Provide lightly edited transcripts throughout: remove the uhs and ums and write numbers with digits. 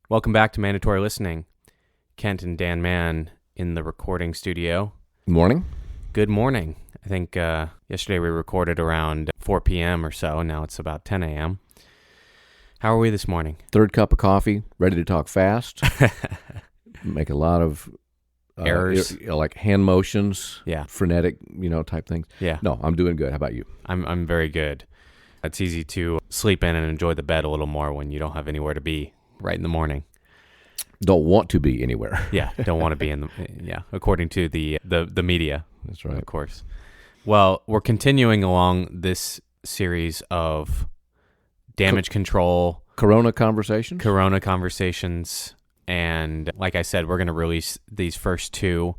Welcome back to Mandatory Listening. Kent and Dan Mann in the recording studio. Morning. Good morning. I think yesterday we recorded around 4 p.m. or so, and now it's about 10 a.m. How are we this morning? Third cup of coffee, ready to talk fast. Make a lot of errors, like hand motions, frenetic, type things. Yeah. No, I'm doing good. How about you? I'm very good. It's easy to sleep in and enjoy the bed a little more when you don't have anywhere to be right in the morning. Don't want to be anywhere. Yeah, don't want to be according to the media. That's right. Of course. Well, we're continuing along this series of damage control. Corona conversations, and like I said, we're going to release these first two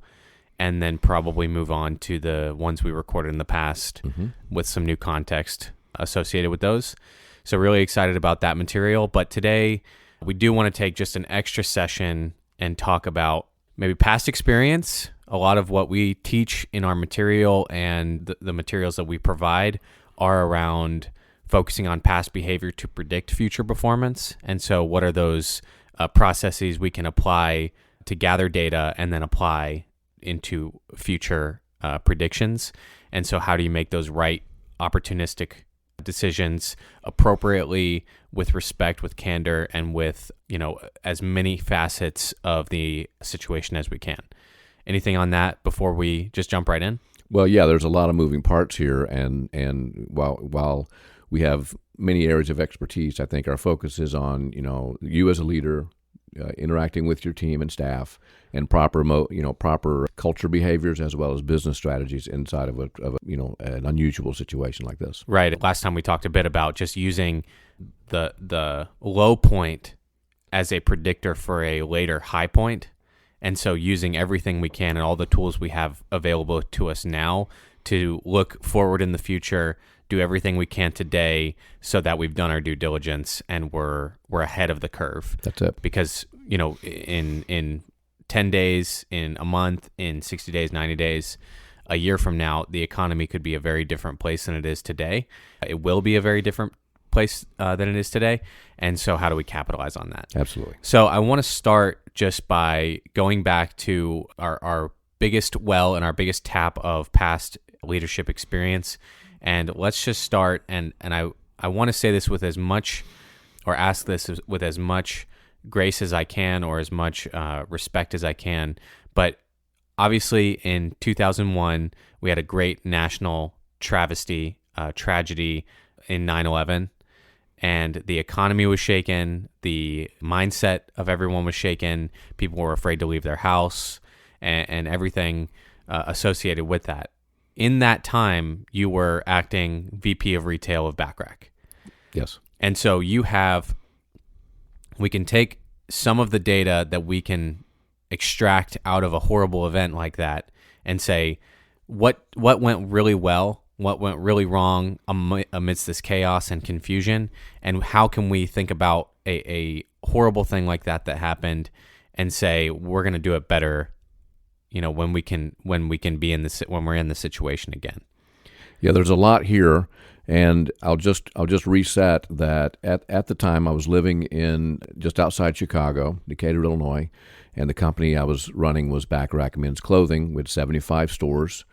and then probably move on to the ones we recorded in the past with some new context associated with those. So really excited about that material. But today we do want to take just an extra session and talk about maybe past experience. A lot of what we teach in our material and the materials that we provide are around focusing on past behavior to predict future performance. And so what are those processes we can apply to gather data and then apply into future predictions? And so how do you make those right opportunistic decisions appropriately, with respect, with candor, and with, as many facets of the situation as we can? Anything on that before we just jump right in? Well, yeah, there's a lot of moving parts here, and while we have many areas of expertise, I think our focus is on, you as a leader, interacting with your team and staff, and proper culture behaviors as well as business strategies inside of an unusual situation like this. Right. Last time we talked a bit about just using the low point as a predictor for a later high point. And so using everything we can and all the tools we have available to us now to look forward in the future, do everything we can today so that we've done our due diligence and we're ahead of the curve. That's it. Because, in 10 days, in a month, in 60 days, 90 days, a year from now, the economy could be a very different place than it is today. It will be a very different place than it is today. And so how do we capitalize on that? Absolutely. So I want to start just by going back to our biggest well and our biggest tap of past leadership experience. And let's just start, and I want to say this with as much, or ask this with as much grace as I can, or as much respect as I can. But obviously in 2001, we had a great national tragedy in 9/11, and the economy was shaken, the mindset of everyone was shaken, people were afraid to leave their house, and everything associated with that. In that time, you were acting VP of Retail of Backrack. Yes. And so we can take some of the data that we can extract out of a horrible event like that and say, what went really well, what went really wrong amidst this chaos and confusion, and how can we think about a horrible thing like that happened and say, we're going to do it better when we can be when we're in the situation again. Yeah, there's a lot here, and I'll just reset that at the time I was living in just outside Chicago, Decatur, Illinois, and the company I was running was Backrack Men's Clothing with 75 stores,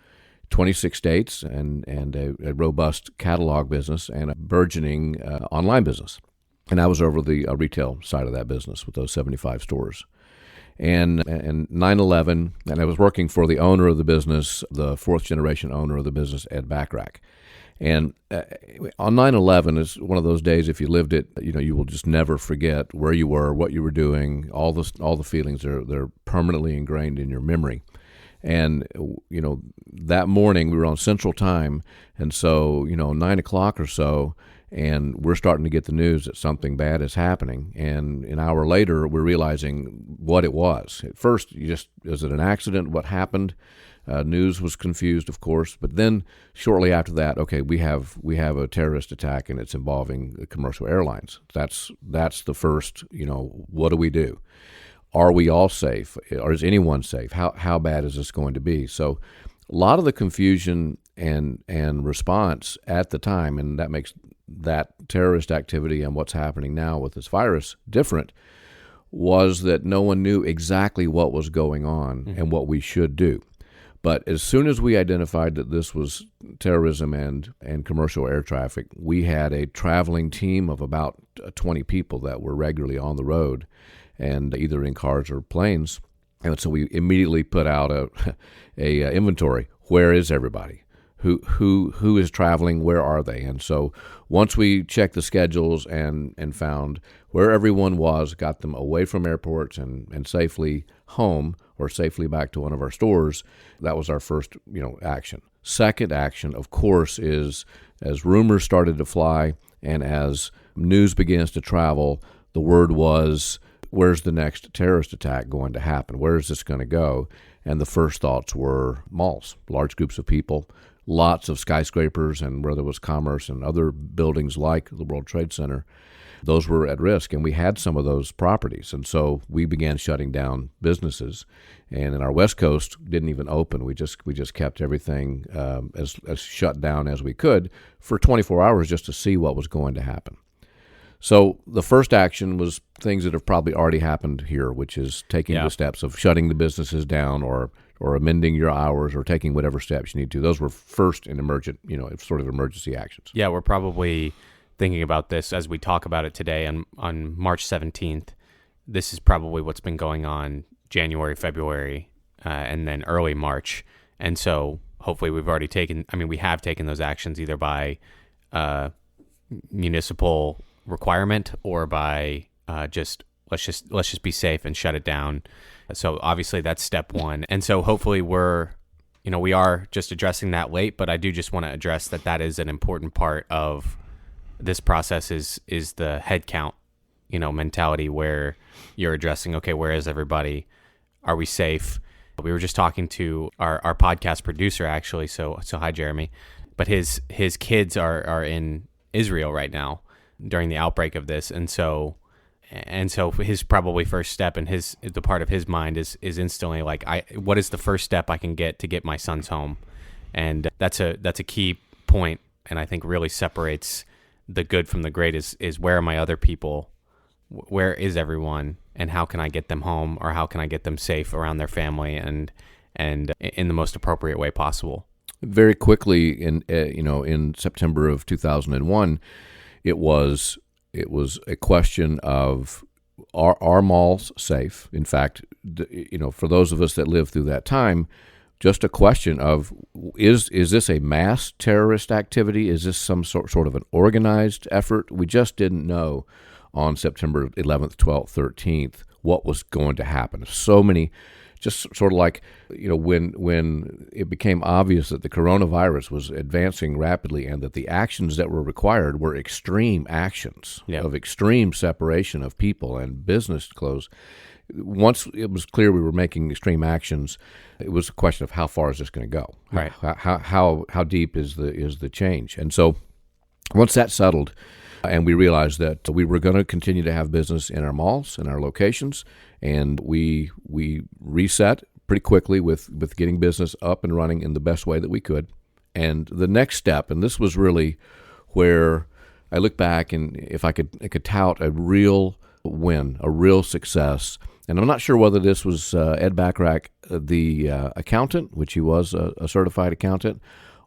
26 states, and a robust catalog business and a burgeoning online business. And I was over the retail side of that business with those 75 stores. And 9/11, and I was working for the owner of the business, the fourth generation owner of the business, Ed Backrack. And on 9/11 is one of those days, if you lived it, you will just never forget where you were, what you were doing, all the feelings. They're permanently ingrained in your memory. And that morning we were on Central Time, and so 9 o'clock or so, and we're starting to get the news that something bad is happening. And an hour later, we're realizing what it was. At first, is it an accident? What happened? News was confused, of course. But then shortly after that, okay, we have a terrorist attack, and it's involving commercial airlines. That's the first, what do we do? Are we all safe? Or is anyone safe? How bad is this going to be? So a lot of the confusion and response at the time, and that makes that terrorist activity and what's happening now with this virus different, was that no one knew exactly what was going on and what we should do. But as soon as we identified that this was terrorism and commercial air traffic, we had a traveling team of about 20 people that were regularly on the road, and either in cars or planes. And so we immediately put out a inventory. Where is everybody? Who is traveling? Where are they? And so once we checked the schedules and found where everyone was, got them away from airports and safely home or safely back to one of our stores, that was our first action. Second action, of course, is as rumors started to fly and as news begins to travel, the word was, where's the next terrorist attack going to happen? Where is this going to go? And the first thoughts were malls, large groups of people, lots of skyscrapers, and where there was commerce and other buildings like the World Trade Center. Those were at risk, and we had some of those properties. And so we began shutting down businesses. And in our West Coast, didn't even open. We just kept everything as shut down as we could for 24 hours just to see what was going to happen. So the first action was things that have probably already happened here, which is taking the steps of shutting the businesses down or amending your hours or taking whatever steps you need to. Those were first in sort of emergency actions. Yeah, we're probably thinking about this as we talk about it today on March 17th. This is probably what's been going on January, February, and then early March. And so hopefully we have taken those actions either by municipal requirement or by let's just be safe and shut it down. So obviously that's step one. And so hopefully we are just addressing that late, but I do just want to address that is an important part of this process is the head count, mentality where you're addressing, okay, where is everybody? Are we safe? We were just talking to our podcast producer actually. So hi, Jeremy, but his kids are in Israel right now during the outbreak of this. And so his probably first step and the part of his mind is instantly like, what is the first step I can get to get my sons home? And that's a key point. And I think really separates the good from the great is where are my other people? Where is everyone? And how can I get them home, or how can I get them safe around their family and in the most appropriate way possible? Very quickly in September of 2001, it was a question of are malls safe? In fact, for those of us that lived through that time, just a question of is this a mass terrorist activity? Is this some sort of an organized effort? We just didn't know on September 11th, 12th, 13th what was going to happen. So many, just sort of like, when it became obvious that the coronavirus was advancing rapidly and that the actions that were required were extreme actions of extreme separation of people and business close. Once it was clear we were making extreme actions, it was a question of how far is this going to go? Right. How deep is the change? And so once that settled, and we realized that we were going to continue to have business in our malls and our locations, and we reset pretty quickly with getting business up and running in the best way that we could. And the next step, and this was really where I look back and if I could tout a real win, a real success. And I'm not sure whether this was Ed Bachrach, the accountant, which he was a certified accountant,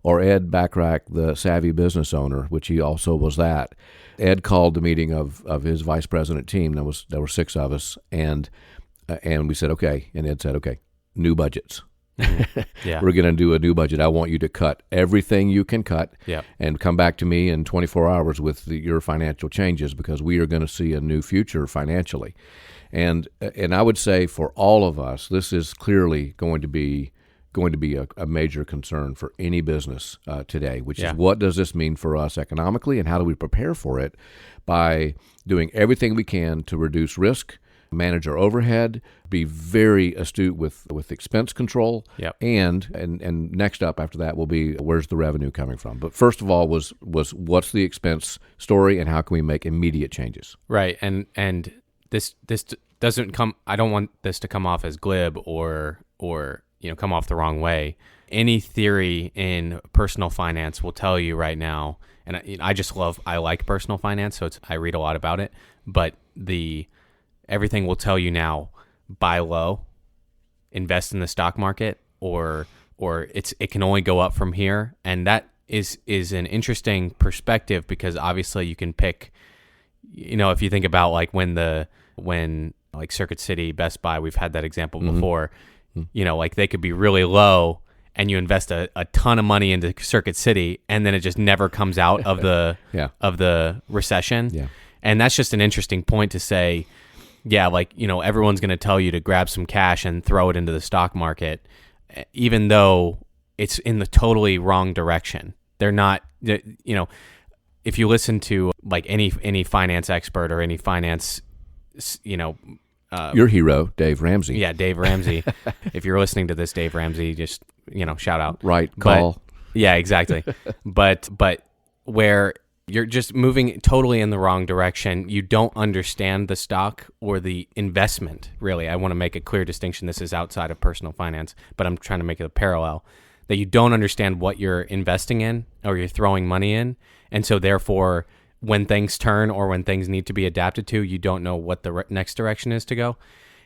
or Ed Bachrach, the savvy business owner, which he also was that. Ed called the meeting of his vice president team. There were 6 of us, and we said, okay. And Ed said, okay, new budgets. Yeah. We're going to do a new budget. I want you to cut everything you can cut and come back to me in 24 hours with your financial changes, because we are going to see a new future financially. And I would say for all of us, this is clearly going to be a major concern for any business today, which is what does this mean for us economically, and how do we prepare for it by doing everything we can to reduce risk, manage our overhead, be very astute with expense control, and next up after that will be where's the revenue coming from. But first of all was what's the expense story and how can we make immediate changes? Right, and this doesn't come. I don't want this to come off as glib or come off the wrong way. Any theory in personal finance will tell you right now, and I like personal finance, so I read a lot about it, but everything will tell you now, buy low, invest in the stock market, or it can only go up from here. And that is an interesting perspective, because obviously you can pick, if you think about like when like Circuit City, Best Buy, we've had that example before, like they could be really low and you invest a ton of money into Circuit City and then it just never comes out of the of the recession. Yeah. And that's just an interesting point to say, everyone's going to tell you to grab some cash and throw it into the stock market, even though it's in the totally wrong direction. They're not, if you listen to like any finance expert or any finance, your hero, Dave Ramsey. Yeah, Dave Ramsey. If you're listening to this, Dave Ramsey, just, shout out. Right, call. Yeah, exactly. but where you're just moving totally in the wrong direction, you don't understand the stock or the investment, really. I want to make a clear distinction. This is outside of personal finance, but I'm trying to make it a parallel, that you don't understand what you're investing in or you're throwing money in. And so therefore, when things turn or when things need to be adapted to, you don't know what the next direction is to go.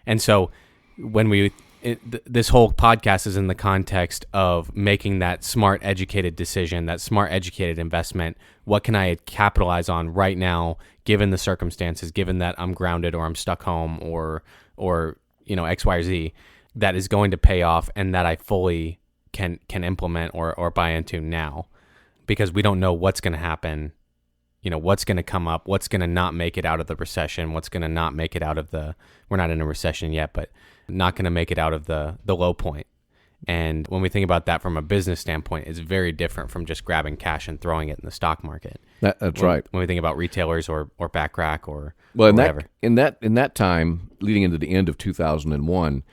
And so when this whole podcast is in the context of making that smart, educated decision, that smart, educated investment. What can I capitalize on right now, given the circumstances, given that I'm grounded or I'm stuck home or X, Y, or Z, that is going to pay off and that I fully can implement or buy into now, because we don't know what's going to happen. What's going to come up, what's going to not make it out of the recession, what's going to not make it out of we're not in a recession yet, but not going to make it out of the low point. And when we think about that from a business standpoint, it's very different from just grabbing cash and throwing it in the stock market. That's right. When we think about retailers or Backrack or whatever. In that time, leading into the end of 2001,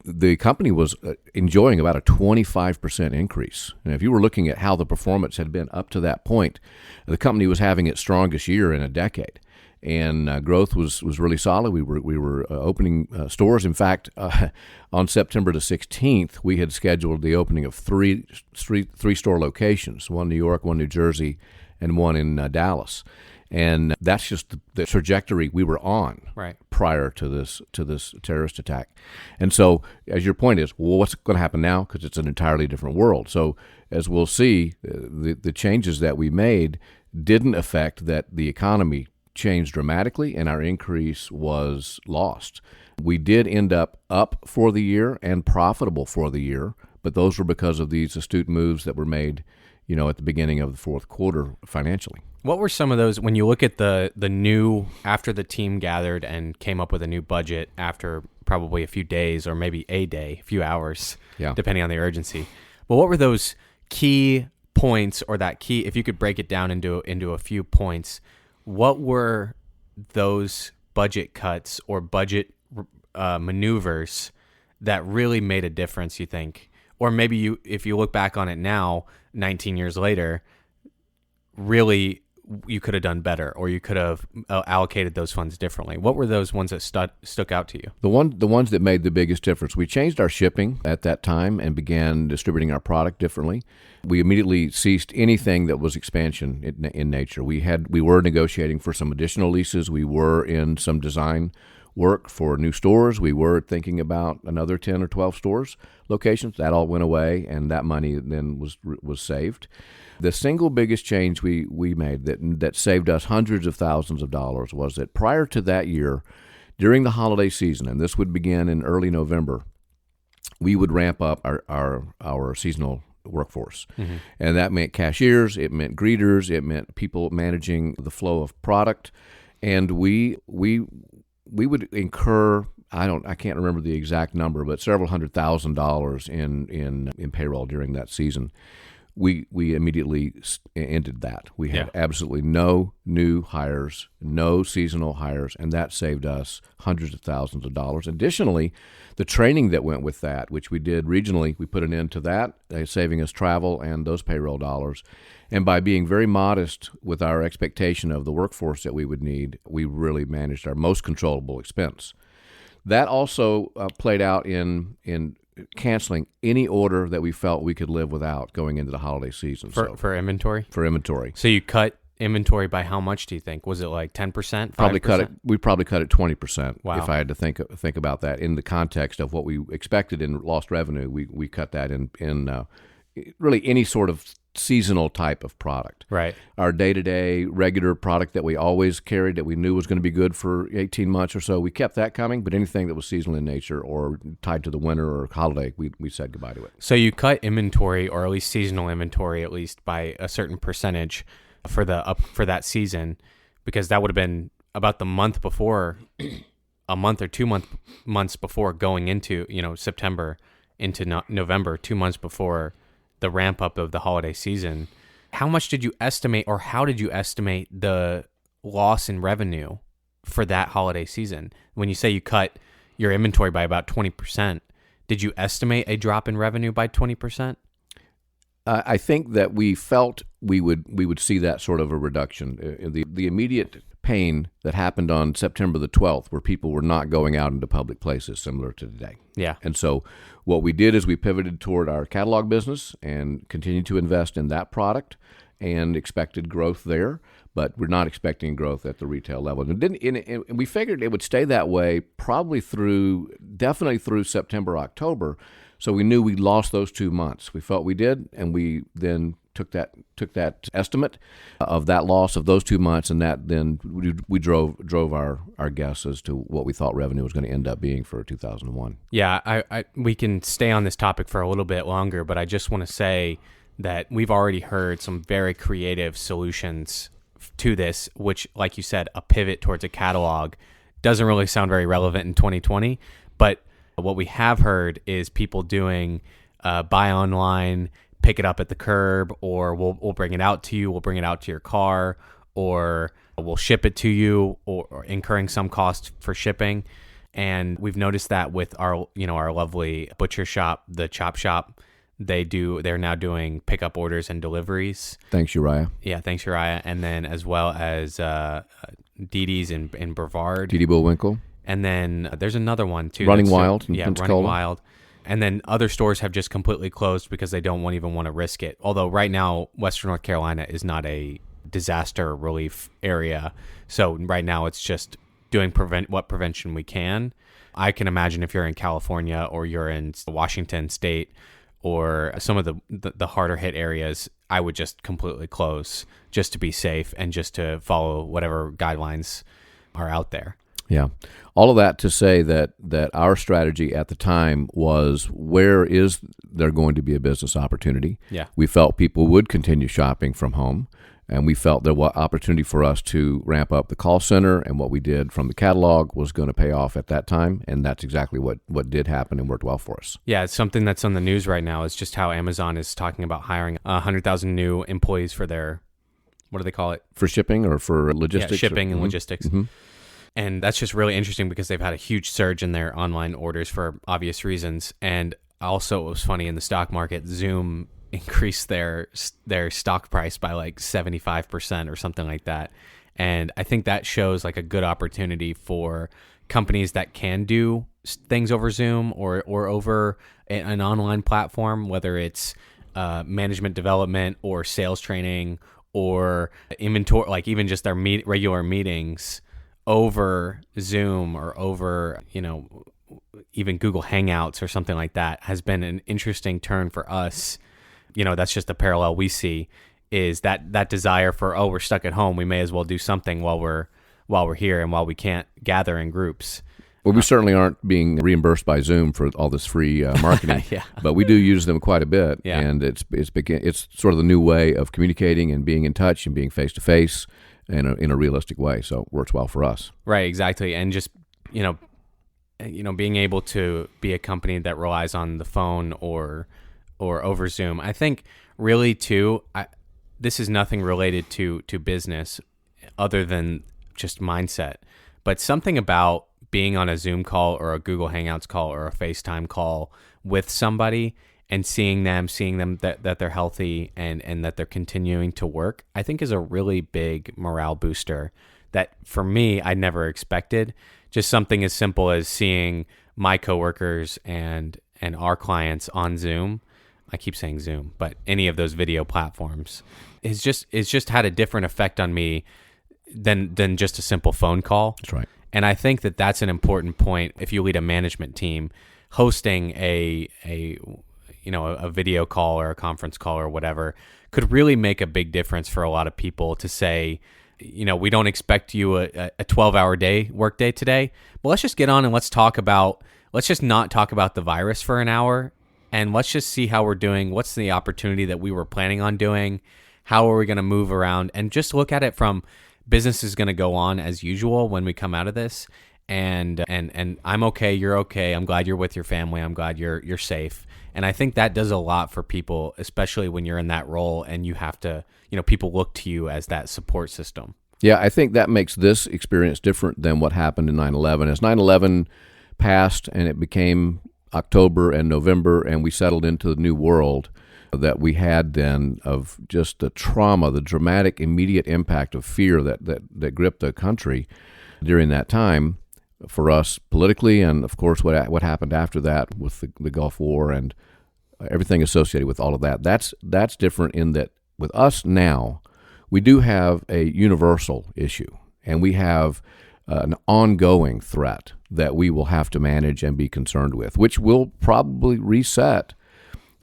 the company was enjoying about a 25% increase. And if you were looking at how the performance had been up to that point, the company was having its strongest year in a decade. And growth was really solid. We were opening stores. In fact, on September the 16th, we had scheduled the opening of three store locations: one in New York, one in New Jersey, and one in Dallas. And that's just the trajectory we were on prior to this terrorist attack. And so, as your point is, well, what's going to happen now? Because it's an entirely different world. So, as we'll see, the changes that we made didn't affect that the economy changed dramatically, and our increase was lost. We did end up for the year and profitable for the year, but those were because of these astute moves that were made, at the beginning of the fourth quarter financially. What were some of those, when you look at the new, after the team gathered and came up with a new budget after probably a few days or maybe a day, a few hours, depending on the urgency. But what were those key points, or that key, if you could break it down into a few points, what were those budget cuts or budget maneuvers that really made a difference, you think? Or maybe if you look back on it now, 19 years later, really you could have done better, or you could have allocated those funds differently. What were those ones that stuck out to you? The ones that made the biggest difference. We changed our shipping at that time and began distributing our product differently. We immediately ceased anything that was expansion in nature. We were negotiating for some additional leases. We were in some design work for new stores. We were thinking about another 10 or 12 stores locations. That all went away, and that money then was saved. The single biggest change we made that saved us hundreds of thousands of dollars was that prior to that year, during the holiday season, and this would begin in early November, we would ramp up our seasonal workforce. Mm-hmm. And that meant cashiers, it meant greeters, it meant people managing the flow of product. And we would incur, I can't remember the exact number, but several $100,000 in payroll during that season. We immediately ended that. We had absolutely no new hires, no seasonal hires, and that saved us hundreds of thousands of dollars. Additionally, the training that went with that, which we did regionally, we put an end to that, saving us travel and those payroll dollars. And by being very modest with our expectation of the workforce that we would need, we really managed our most controllable expense. That also played out in canceling any order that we felt we could live without going into the holiday season. For inventory? For inventory. So you cut inventory by how much do you think? Was it like 10%? Probably 5%? cut it. We probably cut it 20%. Wow. If I had to think about that in the context of what we expected in lost revenue, we cut that in really any sort of seasonal type of product. Right. Our day-to-day regular product that we always carried that we knew was going to be good for 18 months or so, we kept that coming, but anything that was seasonal in nature or tied to the winter or holiday, we said goodbye to it. So you cut inventory, or at least seasonal inventory, at least by a certain percentage for that season, because that would have been about the month before, a month or 2 months before going into September into November, 2 months before the ramp up of the holiday season. How much did you estimate, or how did you estimate the loss in revenue for that holiday season? When you say you cut your inventory by about 20%, did you estimate a drop in revenue by 20%? I think that we felt we would see that sort of a reduction. The immediate pain that happened on September the 12th, where people were not going out into public places, similar to today. Yeah. And so what we did is we pivoted toward our catalog business and continued to invest in that product and expected growth there, but we're not expecting growth at the retail level. And we figured it would stay that way probably definitely through September, October. So we knew we lost those 2 months. We felt we did, and we then took that estimate of that loss of those 2 months, and that then we drove our guess as to what we thought revenue was going to end up being for 2001. Yeah, we can stay on this topic for a little bit longer, but I just want to say that we've already heard some very creative solutions to this, which, like you said, a pivot towards a catalog doesn't really sound very relevant in 2020, but what we have heard is people doing buy online, pick it up at the curb, or we'll bring it out to you, we'll bring it out to your car, or we'll ship it to you, or incurring some cost for shipping. And we've noticed that with our lovely butcher shop, the Chop Shop. They're now doing pickup orders and deliveries. Thanks, Uriah. Yeah, thanks, Uriah. And then as well as Dee Dee's in Brevard. Dee Dee Bullwinkle. And then there's another one too. Running Wild. Yeah, Running Wild. And then other stores have just completely closed because they don't even want to risk it. Although right now, Western North Carolina is not a disaster relief area. So right now it's just doing what prevention we can. I can imagine if you're in California or you're in Washington State or some of the harder hit areas, I would just completely close just to be safe and just to follow whatever guidelines are out there. Yeah. All of that to say that our strategy at the time was, where is there going to be a business opportunity? Yeah. We felt people would continue shopping from home, and we felt there was opportunity for us to ramp up the call center, and what we did from the catalog was going to pay off at that time, and that's exactly what did happen and worked well for us. Yeah, it's something that's on the news right now is just how Amazon is talking about hiring 100,000 new employees for their, what do they call it? For shipping or for logistics? Yeah, shipping and logistics. Mm-hmm. And that's just really interesting because they've had a huge surge in their online orders for obvious reasons. And also, it was funny in the stock market, Zoom increased their stock price by like 75% or something like that. And I think that shows like a good opportunity for companies that can do things over Zoom or over an online platform, whether it's management development or sales training or inventory, like even just their regular meetings over Zoom or over, even Google Hangouts or something like that has been an interesting turn for us. That's just a parallel we see, is that desire for, we're stuck at home, we may as well do something while we're here and while we can't gather in groups. Well, we certainly aren't being reimbursed by Zoom for all this free marketing, yeah. But we do use them quite a bit, yeah. And it's sort of the new way of communicating and being in touch and being face to face in a realistic way. So it works well for us. Right, exactly, and just being able to be a company that relies on the phone or over Zoom. I think really too, this is nothing related to business other than just mindset, but something about being on a Zoom call or a Google Hangouts call or a FaceTime call with somebody and seeing them that they're healthy and that they're continuing to work, I think is a really big morale booster that for me, I never expected. Just something as simple as seeing my coworkers and our clients on Zoom I keep saying Zoom, but any of those video platforms it's just had a different effect on me than just a simple phone call. That's right. And I think that that's an important point. If you lead a management team, hosting a video call or a conference call or whatever could really make a big difference for a lot of people to say, we don't expect you a 12-hour workday today, but let's just get on and let's just not talk about the virus for an hour, and let's just see how we're doing. What's the opportunity that we were planning on doing? How are we going to move around? And just look at it from business is going to go on as usual when we come out of this. And I'm okay. You're okay. I'm glad you're with your family. I'm glad you're safe. And I think that does a lot for people, especially when you're in that role and you have to, people look to you as that support system. Yeah, I think that makes this experience different than what happened in 9/11. As 9/11 passed and it became October and November and we settled into the new world that we had then of just the trauma, the dramatic, immediate impact of fear that gripped the country during that time for us politically, and of course what happened after that with the Gulf War and everything associated with all of that. That's different in that with us now, we do have a universal issue, and we have an ongoing threat that we will have to manage and be concerned with, which will probably reset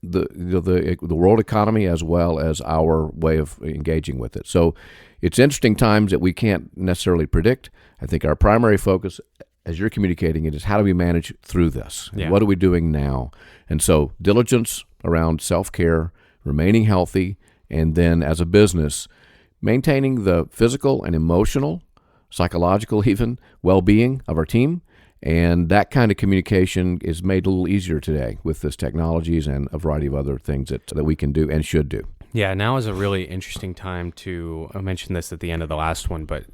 the world economy as well as our way of engaging with it. So it's interesting times that we can't necessarily predict. I think our primary focus, as you're communicating it, is how do we manage through this? Yeah. What are we doing now? And so diligence around self-care, remaining healthy, and then as a business, maintaining the physical and emotional, psychological even, well-being of our team. And that kind of communication is made a little easier today with this technologies and a variety of other things that we can do and should do. Yeah, now is a really interesting time to, I mentioned this at the end of the last one, but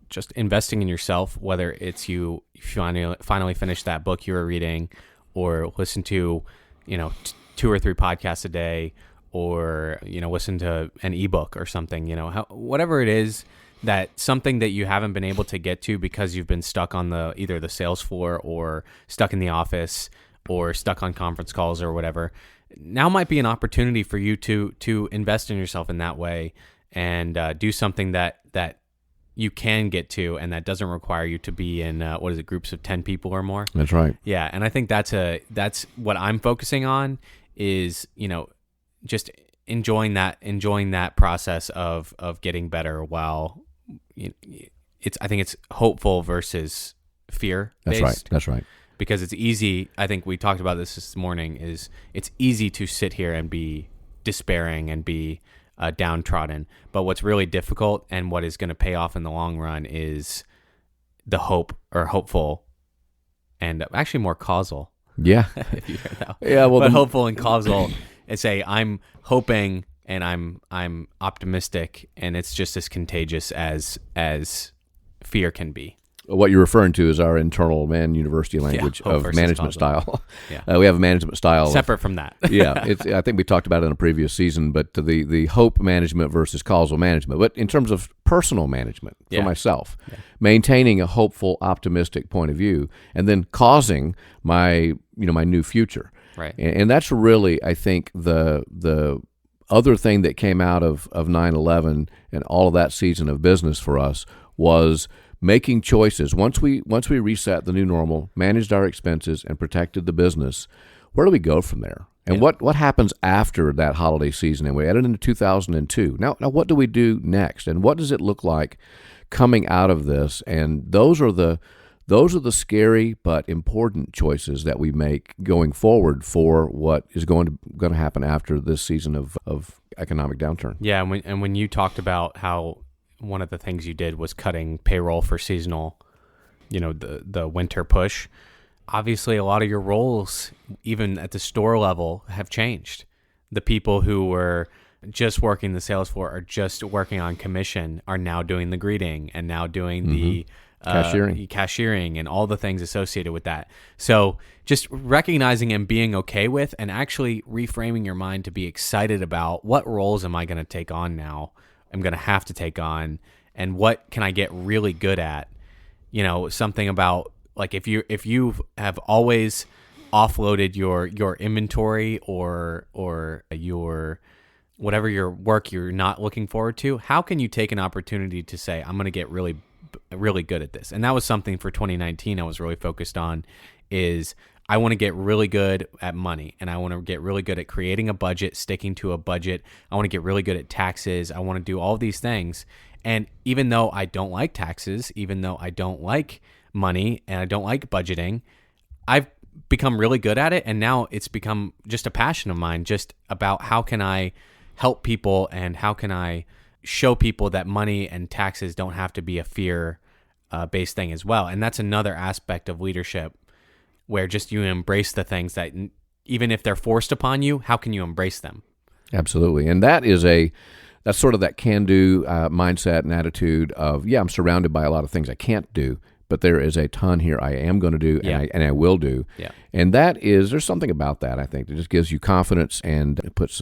just investing in yourself, whether it's you finally finish that book you were reading, or listen to, 2 or 3 podcasts a day, or, listen to an ebook or something, whatever it is, that something that you haven't been able to get to because you've been stuck on either the sales floor or stuck in the office or stuck on conference calls or whatever. Now might be an opportunity for you to invest in yourself in that way and do something that you can get to and that doesn't require you to be in groups of 10 people or more. That's right. Yeah, and I think that's what I'm focusing on is, just enjoying that process of getting better while I think it's hopeful versus fear based. That's right. Because it's easy, I think we talked about this morning, is it's easy to sit here and be despairing and be downtrodden. But what's really difficult and what is going to pay off in the long run is the hopeful and actually more causal. Yeah. If you hear that. Yeah. Well, but hopeful and causal and say, I'm hoping and I'm optimistic, and it's just as contagious as fear can be. What you're referring to is our internal Man University language of management style. Yeah. We have a management style separate from that. Yeah, I think we talked about it in a previous season, but the hope management versus causal management. But in terms of personal management for myself, maintaining a hopeful, optimistic point of view, and then causing my new future. Right. And that's really, I think, the other thing that came out of 9/11 and all of that season of business for us was making choices. Once we reset the new normal, managed our expenses, and protected the business, where do we go from there? And what happens after that holiday season? And we headed into 2002. Now what do we do next? And what does it look like coming out of this? And those are the scary but important choices that we make going forward for what is going to happen after this season of economic downturn. Yeah, and when you talked about how one of the things you did was cutting payroll for seasonal, the winter push, obviously a lot of your roles, even at the store level, have changed. The people who were just working the sales floor or just working on commission are now doing the greeting and now doing the cashiering and all the things associated with that. So just recognizing and being okay with and actually reframing your mind to be excited about what roles am I going to take on now, I'm going to have to take on, and what can I get really good at? Something about, like, if you have always offloaded your inventory or your whatever your work you're not looking forward to, how can you take an opportunity to say, I'm going to get really, really good at this? And that was something for 2019 I was really focused on, is I want to get really good at money, and I want to get really good at creating a budget, sticking to a budget. I want to get really good at taxes. I want to do all these things. And even though I don't like taxes, even though I don't like money and I don't like budgeting, I've become really good at it. And now it's become just a passion of mine, just about how can I help people and how can I show people that money and taxes don't have to be a fear-based thing as well. And that's another aspect of leadership, where just you embrace the things that, even if they're forced upon you, how can you embrace them? Absolutely. And that's sort of that can-do mindset and attitude of, I'm surrounded by a lot of things I can't do, but there is a ton here I am going to do and I will do. Yeah. And there's something about that, I think, that just gives you confidence and it puts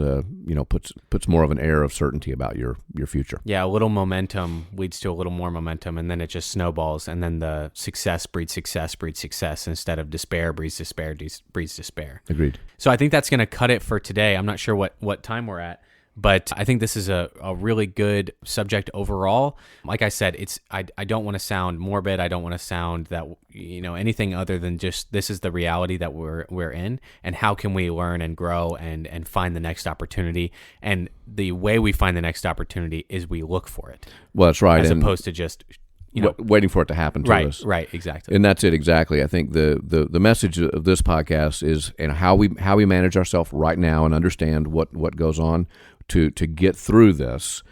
more of an air of certainty about your future. Yeah, a little momentum leads to a little more momentum, and then it just snowballs, and then the success breeds success breeds success, instead of despair breeds despair breeds despair. Agreed. So I think that's going to cut it for today. I'm not sure what time we're at, but I think this is a really good subject overall. Like I said, I don't want to sound morbid. I don't want to sound that anything other than just, this is the reality that we're in, and how can we learn and grow and find the next opportunity. And the way we find the next opportunity is we look for it. Well, that's right. As opposed to just waiting for it to happen to us. Right, exactly. And that's it, exactly. I think the message of this podcast is how we manage ourselves right now and understand what goes on to get through this.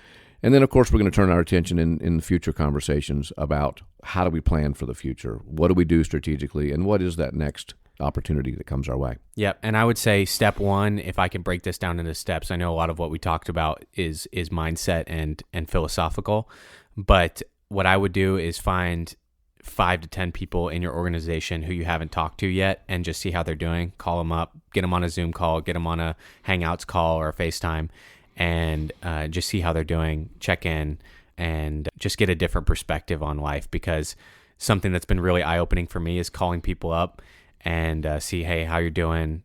And then, of course, we're going to turn our attention in future conversations about how do we plan for the future? What do we do strategically? And what is that next opportunity that comes our way? Yep. And I would say step one, if I can break this down into steps, I know a lot of what we talked about is mindset and philosophical, but what I would do is find 5 to 10 people in your organization who you haven't talked to yet, and just see how they're doing. Call them up, get them on a Zoom call, get them on a Hangouts call or a FaceTime, and just see how they're doing, check in, and just get a different perspective on life. Because something that's been really eye-opening for me is calling people up and see, hey, how you're doing?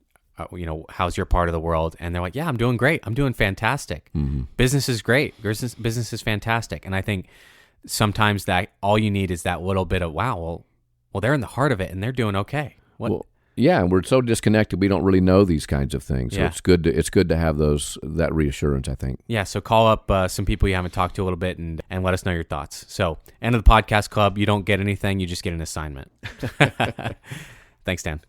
How's your part of the world? And they're like, yeah, I'm doing great. I'm doing fantastic. Mm-hmm. Business is great. Business is fantastic. And I think sometimes that all you need is that little bit of, wow, well, they're in the heart of it and they're doing okay. Well, yeah, and we're so disconnected, we don't really know these kinds of things. So it's good to have that reassurance, I think. Yeah, so call up some people you haven't talked to a little bit and let us know your thoughts. So, end of the podcast club, you don't get anything, you just get an assignment. Thanks, Dan.